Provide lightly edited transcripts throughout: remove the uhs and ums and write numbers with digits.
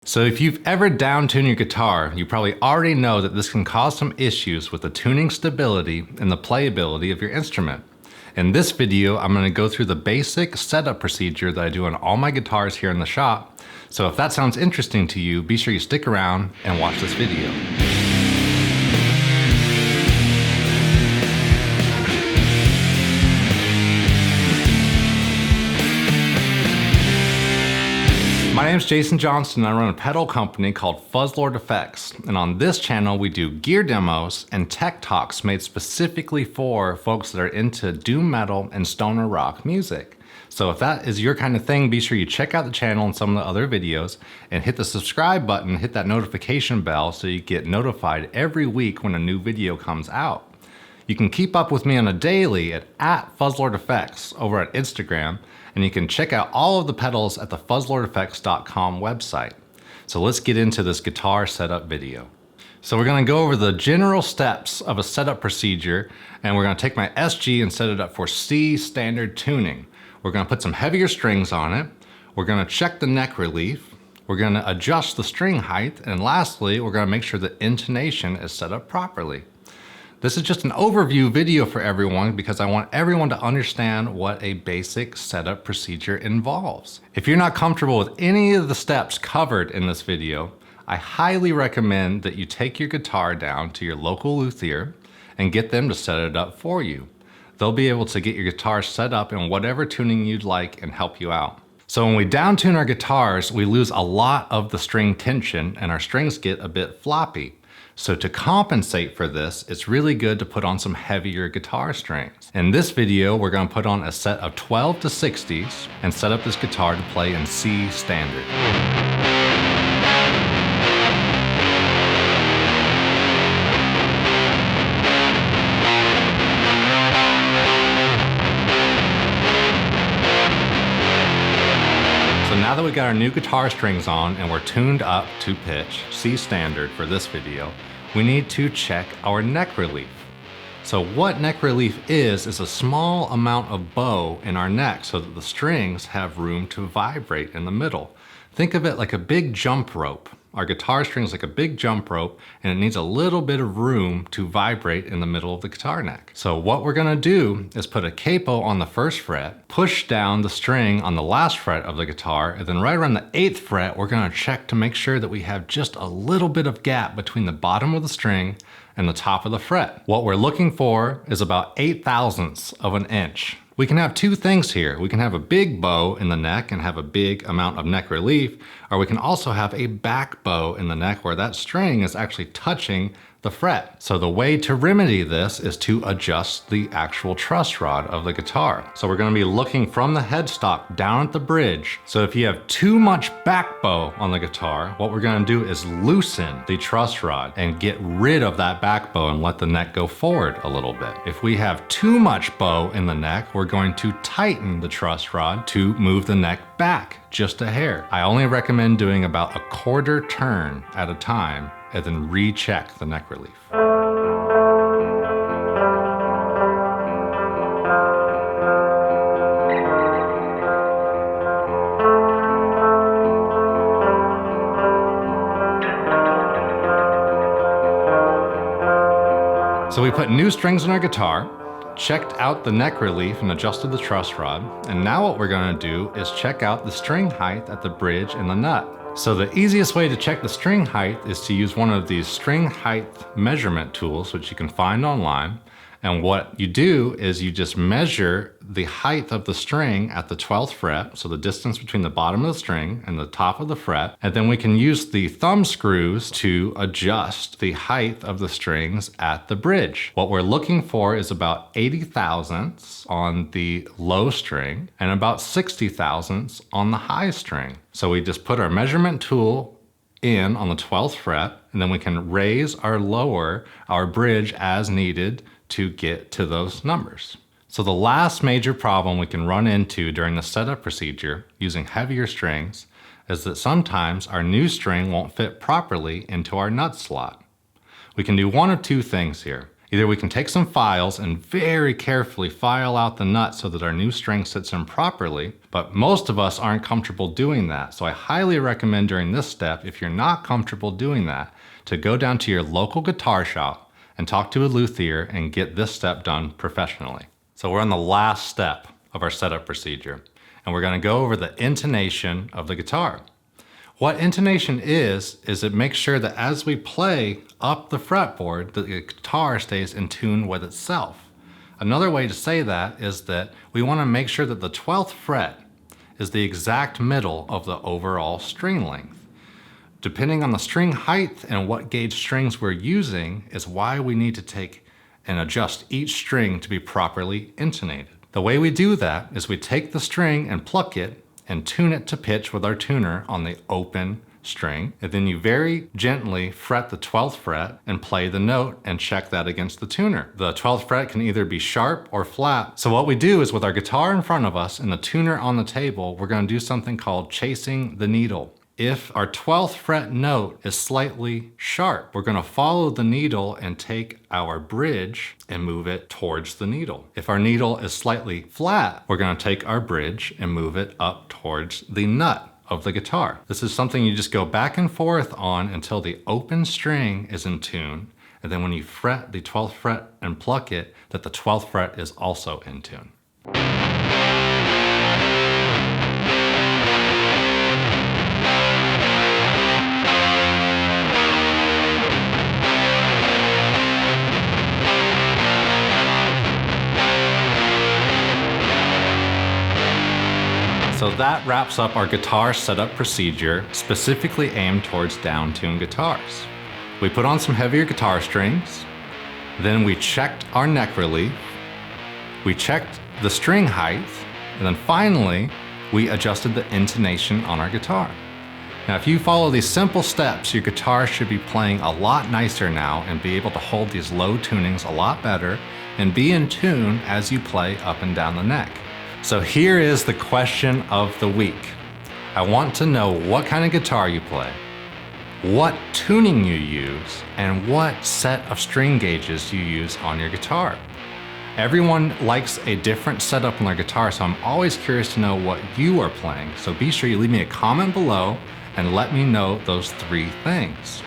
So if you've ever down-tuned your guitar, you probably already know that this can cause some issues with the tuning stability and the playability of your instrument. In this video, I'm going to go through the basic setup procedure that I do on all my guitars here in the shop. So if that sounds interesting to you, be sure you stick around and watch this video. My name is Jason Johnston and I run a pedal company called Fuzzlord Effects. And on this channel, we do gear demos and tech talks made specifically for folks that are into doom metal and stoner rock music. So if that is your kind of thing, be sure you check out the channel and some of the other videos and hit the subscribe button, hit that notification bell so you get notified every week when a new video comes out. You can keep up with me on a daily at Fuzzlord Effects over at Instagram, and you can check out all of the pedals at the fuzzlordeffects.com website. So let's get into this guitar setup video. So we're gonna go over the general steps of a setup procedure, and we're gonna take my SG and set it up for C standard tuning. We're gonna put some heavier strings on it. We're gonna check the neck relief. We're gonna adjust the string height. And lastly, we're gonna make sure the intonation is set up properly. This is just an overview video for everyone because I want everyone to understand what a basic setup procedure involves. If you're not comfortable with any of the steps covered in this video, I highly recommend that you take your guitar down to your local luthier and get them to set it up for you. They'll be able to get your guitar set up in whatever tuning you'd like and help you out. So when we down tune our guitars, we lose a lot of the string tension and our strings get a bit floppy. So to compensate for this, it's really good to put on some heavier guitar strings. In this video, we're going to put on a set of 12 to 60s and set up this guitar to play in C standard. So now that we got our new guitar strings on and we're tuned up to pitch, C standard for this video, we need to check our neck relief. So what neck relief is a small amount of bow in our neck so that the strings have room to vibrate in the middle. Think of it like a big jump rope. Our guitar string is like a big jump rope and it needs a little bit of room to vibrate in the middle of the guitar neck. So what we're gonna do is put a capo on the first fret, push down the string on the last fret of the guitar, and then right around the 8th fret, we're gonna check to make sure that we have just a little bit of gap between the bottom of the string and the top of the fret. What we're looking for is about 8/1000ths of an inch. We can have two things here. We can have a big bow in the neck and have a big amount of neck relief, or we can also have a back bow in the neck where that string is actually touching the fret. So the way to remedy this is to adjust the actual truss rod of the guitar. So we're gonna be looking from the headstock down at the bridge. So if you have too much back bow on the guitar, what we're gonna do is loosen the truss rod and get rid of that back bow and let the neck go forward a little bit. If we have too much bow in the neck, we're going to tighten the truss rod to move the neck back just a hair. I only recommend doing about a quarter turn at a time and then recheck the neck relief. So we put new strings on our guitar, checked out the neck relief and adjusted the truss rod, and now what we're gonna do is check out the string height at the bridge and the nut. So the easiest way to check the string height is to use one of these string height measurement tools, which you can find online. And what you do is you just measure the height of the string at the 12th fret, so the distance between the bottom of the string and the top of the fret, and then we can use the thumb screws to adjust the height of the strings at the bridge. What we're looking for is about 80/1000ths on the low string and about 60/1000ths on the high string. So we just put our measurement tool in on the 12th fret, and then we can raise or lower our bridge as needed to get to those numbers. So the last major problem we can run into during the setup procedure using heavier strings is that sometimes our new string won't fit properly into our nut slot. We can do one of two things here. Either we can take some files and very carefully file out the nut so that our new string sits in properly, but most of us aren't comfortable doing that. So I highly recommend during this step, if you're not comfortable doing that, to go down to your local guitar shop and talk to a luthier and get this step done professionally. So we're on the last step of our setup procedure, and we're gonna go over the intonation of the guitar. What intonation is it makes sure that as we play up the fretboard, the guitar stays in tune with itself. Another way to say that is that we want to make sure that the 12th fret is the exact middle of the overall string length. Depending on the string height and what gauge strings we're using is why we need to take and adjust each string to be properly intonated. The way we do that is we take the string and pluck it and tune it to pitch with our tuner on the open string, and then you very gently fret the 12th fret and play the note and check that against the tuner. The 12th fret can either be sharp or flat. So what we do is with our guitar in front of us and the tuner on the table, we're going to do something called chasing the needle. If our 12th fret note is slightly sharp, we're going to follow the needle and take our bridge and move it towards the needle. If our needle is slightly flat, we're going to take our bridge and move it up towards the nut of the guitar. This is something you just go back and forth on until the open string is in tune, and then when you fret the 12th fret and pluck it, that the 12th fret is also in tune. So that wraps up our guitar setup procedure specifically aimed towards down-tuned guitars. We put on some heavier guitar strings, then we checked our neck relief, we checked the string height, and then finally, we adjusted the intonation on our guitar. Now, if you follow these simple steps, your guitar should be playing a lot nicer now and be able to hold these low tunings a lot better and be in tune as you play up and down the neck. So here is the question of the week. I want to know what kind of guitar you play, what tuning you use, and what set of string gauges you use on your guitar. Everyone likes a different setup on their guitar, so I'm always curious to know what you are playing. So be sure you leave me a comment below and let me know those 3 things.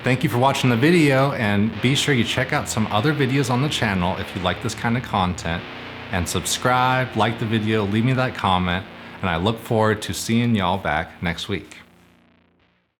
Thank you for watching the video, and be sure you check out some other videos on the channel if you like this kind of content. And subscribe, like the video, leave me that comment, and I look forward to seeing y'all back next week.